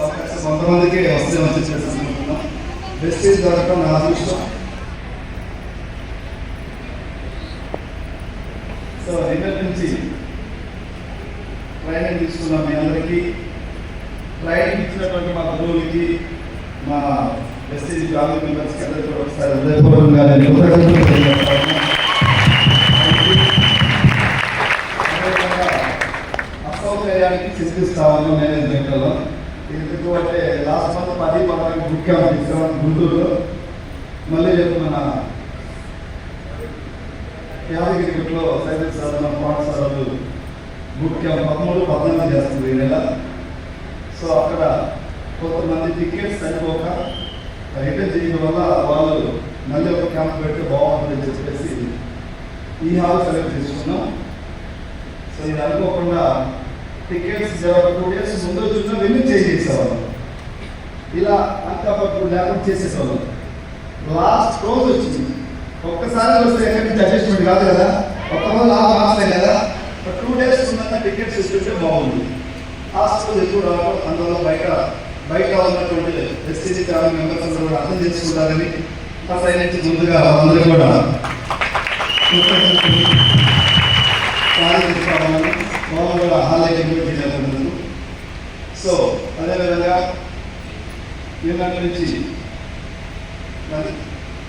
అవకాశం కొంతమందికి వస్తుందని చెప్పేసి అనుకుంటున్నాం. వెస్టేజ్ దొరకడం నా అదృష్టం. సో నిన్నటి నుంచి ట్రైనింగ్ తీసుకున్నాం. మీ అందరికీ ట్రైనింగ్ ఇచ్చినటువంటి మా గురువులకి, మా వెస్టేజ్ ఫ్యామిలీ మెంబర్స్కి అందరికీ ఒకసారి హృదయపూర్వకంగా అసౌకర్యానికి చింతిస్తామని మేనేజ్మెంట్లో. ఎందుకంటే లాస్ట్ మంత్ 10-11 బుక్ క్యాంప్ తీసుకున్నాం గుంటూరులో. మళ్ళీ మన యాదగిరిలో సైన్స్ సాధన పాఠశాలలు బుక్ క్యాంప్ 13-14 చేస్తుంది ఈ నెల. సో అక్కడ కొంతమంది టికెట్స్ సరిపోక రిటర్న్ చేయడం వల్ల వాళ్ళు మళ్ళీ ఒక క్యాంప్ పెడితే బాగుంటుందని చెప్పేసి ఈ హాల్ సెలెక్ట్ చేసుకున్నాం. సో ఇది అనుకోకుండా టికెట్స్ 2 days ముందు వచ్చిన వెళ్ళి చేసేసేవాళ్ళం. ఇలా అంతా లేకుండా చేసేసేవాళ్ళం. లాస్ట్ రోజు వచ్చింది. ఒక్కసారి వస్తే ఎక్కడి నుంచి అడ్జస్ట్మెంట్ కాదు కదా, ఒక్క రోజు లాస్ట్ కదా. 2 days ఉన్నంత టికెట్స్ ఇస్తుంటే బాగుంది. హాస్పిటల్ ఎక్కువ రావడం, అందువల్ల బయట ఉన్నటువంటి వెస్టేజ్ ఫ్యామిలీ మెంబర్స్ అందరూ కూడా అర్థం చేసుకుంటారని ఆ సైడ్ నుంచి ముందుగా అందరూ కూడా వాళ్ళు కూడా హాల్లో చేయలేదు. సో అదేవిధంగా నిన్నటి నుంచి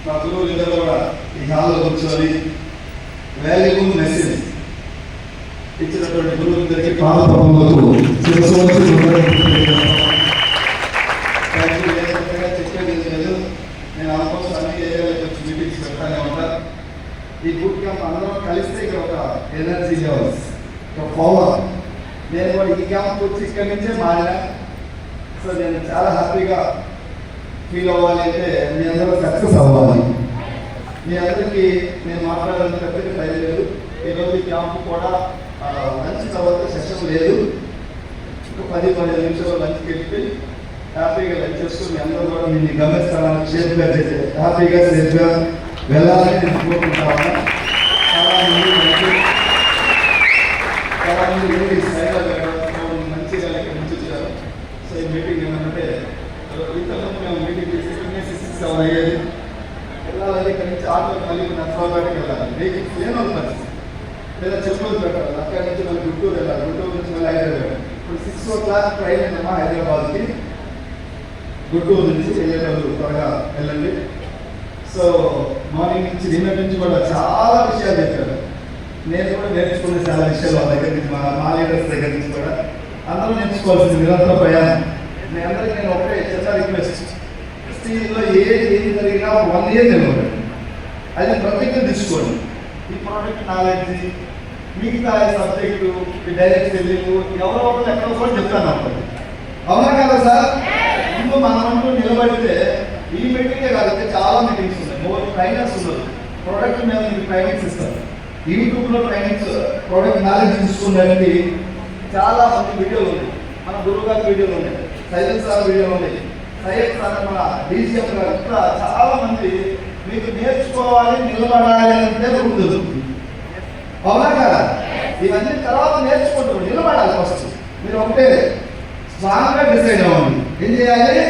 మా గురువులు ఇద్దరు కూడా ఈ హాల్లో కూర్చొని వాల్యుబుల్ మెసేజ్ ఇచ్చినటువంటి గురువులందరికీ పాదపద్మములకు చెప్పేది లేదు. నేను ఆల్మోస్ట్ అన్ని ఏరియాలకు వచ్చి మీటింగ్స్ పెడతానే ఉంటాను. ఈ బుక్ క్యాంప్ అందరం కలిస్తే ఇక్కడ ఒక ఎనర్జీ లెవెల్స్, ఒక పవర్. నేను కూడా ఈ క్యాంప్ వచ్చి ఇక్కడి నుంచే మారినా. సో నేను చాలా హ్యాపీగా ఫీల్ అవ్వాలి అంటే మీ అందరూ సక్సెస్ అవ్వాలి. మీ అందరికీ నేను మాట్లాడాలని పెద్దగా ట్రై లేదు. ఈరోజు ఈ క్యాంప్ కూడా లంచ్ తర్వాత సెషన్ లేదు. 10-15 నిమిషాలు లంచ్కి వెళ్ళి హ్యాపీగా లంచ్ చేసుకుని మీ అందరూ కూడా మీ గమ్యస్థానానికి సేఫ్గా హ్యాపీగా సేఫ్గా వెళ్ళాలని నేను కోరుకుంటాను. చాలామంది స్థాయిలో మంచిగా నుంచి వచ్చారు. సో ఈ మీటింగ్ ఏమంటే ఇంతకుముందు మేము మీటింగ్ చేసి 6 అయ్యేది. వెళ్ళాలని ఇక్కడి నుంచి ఆటో మళ్ళీ నర్సరావుపేటకి వెళ్ళాలి. వెహికల్స్ లేని పరిస్థితి, లేదా చెప్పులు పెట్టాలి. అక్కడి నుంచి మళ్ళీ గుంటూరు వెళ్ళాలి, గుంటూరు నుంచి మళ్ళీ హైదరాబాద్. ఇప్పుడు 6 o'clock ట్రైన్ అమ్మా హైదరాబాద్కి. గుంటూరు నుంచి వెళ్ళేటప్పుడు త్వరగా వెళ్ళండి. సో మార్నింగ్ నుంచి నిన్నటి నుంచి కూడా చాలా విషయాలు చెప్పారు. నేను కూడా నేర్చుకునే చాలా విషయాలు వాళ్ళ దగ్గర నుంచి, మా లీడర్స్ దగ్గర నుంచి కూడా అందరూ నేర్చుకోవాల్సింది నిరంతర ప్రయాణం. మీ అందరికీ నేను ఒకటే చిన్న రిక్వెస్ట్, స్టీల్లో ఏది జరిగినా 1 year నిలబడి అది ప్రతిజ్ఞ తీసుకోండి. ఈ ప్రోడక్ట్ నాలెడ్జ్, మిగతా సబ్జెక్టు, డైరెక్ట్ సెల్లింగ్ ఎవరో ఒకరు ఎక్కడో కూడా చెప్తాను అప్పుడు. అవునా కదా సార్? ముందు మనమంటూ నిలబడితే ఈ మీటింగే కాదంటే చాలా మీటింగ్స్ ఉన్నాయి. మోర్ ట్రైనర్స్ ఉన్నారు. ప్రోడక్ట్ మీద మీకు ట్రైనింగ్స్ ఇస్తారు. యూట్యూబ్లో ట్రైనింగ్స్, ప్రోడక్ట్ నాలెడ్జ్ తీసుకోవడానికి చాలా మంది వీడియోలు ఉన్నాయి. మన గురువు గారి వీడియోలు ఉన్నాయి, సైలెన్స్ సార్ వీడియోలు ఉన్నాయి, సైలెన్స్ సార్ మన డీసీఎం గారు, ఇట్లా చాలా మంది మీకు నేర్చుకోవాలి, నిలబడాలి అంటే ఉంటుంది. అవునా కదా? ఇవన్నీ తర్వాత నేర్చుకుంటారు, నిలబడాలి. ఫస్ట్ మీరు ఒకటే స్ట్రాంగ్గా డిసైడ్ అవ్వండి. ఏం చేయాలి?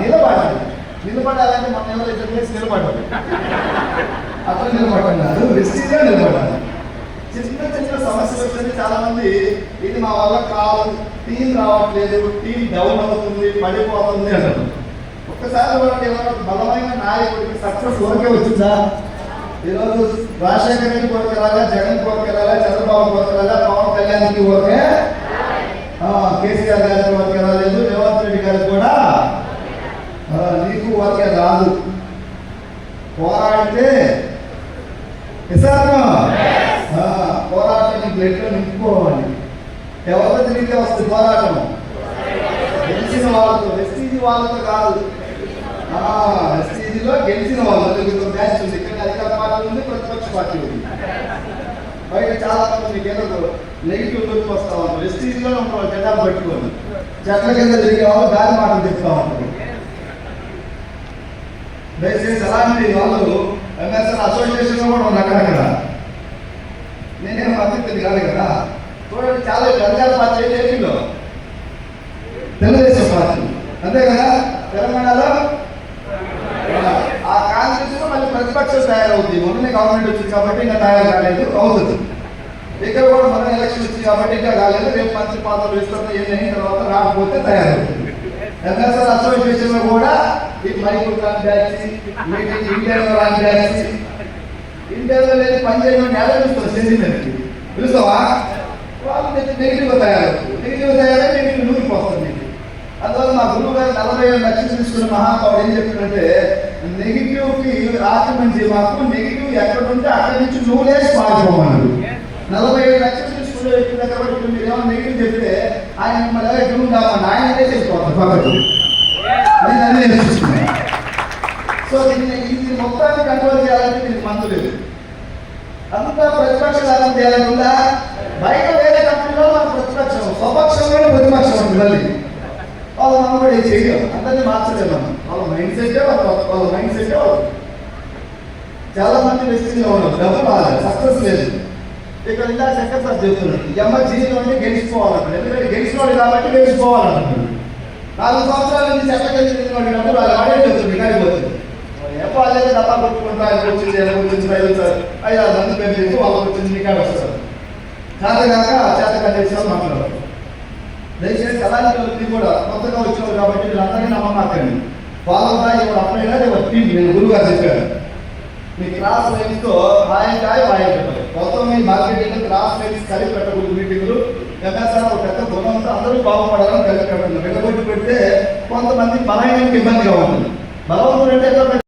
నిలబడాలి. నిలబడాలంటే మన ఎవరు ఇద్దరు చేసి నిలబడాలి. అట్లా నిలబడాలి, రిస్క్గా నిలబడాలి. చిన్న సమస్యలు వచ్చింది. చాలా మంది ఇది మా వల్ల కాదు, టీం రావట్లేదు, టీం డౌన్ అవుతుంది, పడిపోతుంది అంటారు. ఒక్కసారి వాళ్ళకి ఏమైనా బలమైన నాయకుడికి సక్సెస్ వరకే వచ్చిందా? ఈరోజు రాజశేఖర రెడ్డి కొరకు వెళ్ళాలా, జగన్ కొరకు వెళ్ళాలా, చంద్రబాబు కొరకు వెళ్ళాలా, పవన్ కళ్యాణ్కి వరకే, కేసీఆర్ గారికి వరకే రాలేదు, రేవంత్ రెడ్డి గారికి కూడా నీకు వరకే రాదు. పోరాడితే పోరాటం బ్లడ్లో నింపుకోవాలి. ఎవరితో తిరిగితే వస్తుంది పోరాటం? గెలిచిన వాళ్ళతో, వెస్టీజీ వాళ్ళతో కాదు. వెస్టీజీలో గెలిచిన వాళ్ళు మ్యాచ్ ఉంది. ఇక్కడ అధికార పార్టీ ఉంది, ప్రతిపక్ష పార్టీ ఉంది. బయట చాలా మంది మీకు ఏదో నెగిటివ్ గుర్తు వస్తూ ఉంటారు. వెస్టీజీలో ఉంటారు, జెండాలు పట్టుకోండి. చెట్ల కింద తిరిగే వాళ్ళు దారి మాటలు చెప్తా ఉంటారు. దయచేసి అలాంటి వాళ్ళు ఎంఎస్ఎన్ అసోసియేషన్లో కూడా ఉన్నారు అక్కడక్కడ. నేనేం అతిథిని కాదు కదా. చూడండి, చాలా అధికార పార్టీ ఏపీలో పార్టీ, అంతే కదా. తెలంగాణలో ఆ కాంగ్రెస్ లో మళ్ళీ ప్రతిపక్షం తయారవుతుంది. మొన్ననే గవర్నమెంట్ వచ్చింది కాబట్టి ఇంకా తయారు కాలేదు, అవుతుంది. ఇక్కడ కూడా మొన్న ఎలక్షన్ వచ్చింది కాబట్టి ఇంకా కాలేదు. రేపు మంత్రి పాత్రలు ఇస్తున్న అయిన తర్వాత రాకపోతే తయారవుతుంది. ఎంఎస్ఆర్ అసోసియేషన్ లో కూడా ఈ మైకుల్ రాని బ్యాచ్, ఇండియన్ రాని బ్యాచ్, ఇండియాలో లేదు పనిచేయడం నేల చూస్తారు సెంటిమెంట్ చూస్తావా. వాళ్ళు నెగిటివ్గా తయారవుతుంది. నెగిటివ్గా తయారై నెగిటివ్ నూరికి వస్తుంది. అందువల్ల మా గురువు గారు 47 లక్షలు తీసుకున్న మహానుభావుడు ఏం చెప్తుందంటే, నెగిటివ్కి ఆర్గ్యుమెంట్ మాకు నెగిటివ్ ఎక్కడ ఉంటే అక్కడి నుంచి నువ్వు లేచి పాల్గొమన్నాడు. 47 లక్షలు తీసుకునే వ్యక్తి దగ్గర ఇప్పుడు మీరు ఏమో నెగిటివ్ చెప్తే ఆయన మిమ్మల్ని ఎక్కడ కావాలి ఆయన చేసిపోతారు పక్కకు. నేను అన్నీ నేర్చుకున్నాను. సో ఇది మొత్తాన్ని కంట్రోల్ చేయాలంటే దీనికి మందు లేదు. అంతా ప్రతిపక్ష లాభం చేయాలనుకుందా. బయట వేరే కంపెనీలో మన ప్రతిపక్షం, స్వపక్షంలోనే ప్రతిపక్షం ఉంటుంది. మళ్ళీ వాళ్ళు మనం కూడా ఏం చేయలేం, అందరినీ మార్చలేము మనం. వాళ్ళ మైండ్ సెట్ వాళ్ళ మైండ్ సెట్ చాలా మంది వెస్టింగ్లో ఉన్నారు, డబ్బు రాలేదు, సక్సెస్ లేదు. ఇక్కడ ఇలా చక్కర్ సార్ చెప్తున్నాడు, ఈ అమ్మ జీవితం అంటే గెలిచిపోవాలంటాడు. ఎందుకంటే గెలిచినోడు కాబట్టి గెలిచిపోవాలంటున్నాడు. 4 సంవత్సరాల నుంచి చెక్కకెళ్ళి డబ్బు రాలేదు, వాడే చెప్తుంది కాడిపోతుంది. ఎప్పుడు వాళ్ళైతే డబ్బా కొట్టుకుంటా ఆయన వచ్చింది ఎలా వచ్చింది బయలు సార్ 5-6 మంది పేరు చేసి వాళ్ళకి వచ్చింది నీకాడ వస్తారు. చేతగాక చేత కండిషన్ మాట్లాడారు. దయచేసి అలాంటి వ్యక్తి కూడా కొత్తగా వచ్చారు కాబట్టి వీళ్ళందరినీ నమ్మమాకండి. వాళ్ళ ఇప్పుడు అప్పుడైనా టీం నేను గురువుగారు చెప్పాను, మీ క్రాస్ లైన్స్తో హాయికాయ వాయించాలి. మొత్తం మీ మార్కెటింగ్ క్రాస్ లైన్స్ కలిపి పెట్టకూడదు. మీటింగ్లు ఎంఎస్ఆర్ ఒక పెద్ద గుణంతో అందరూ బాగుపడాలని కలిపి పెట్టండి. వెళ్ళగొట్టి పెడితే కొంతమంది బలహీనకి ఇబ్బందిగా ఉంటుంది. బలవంతుడు అంటే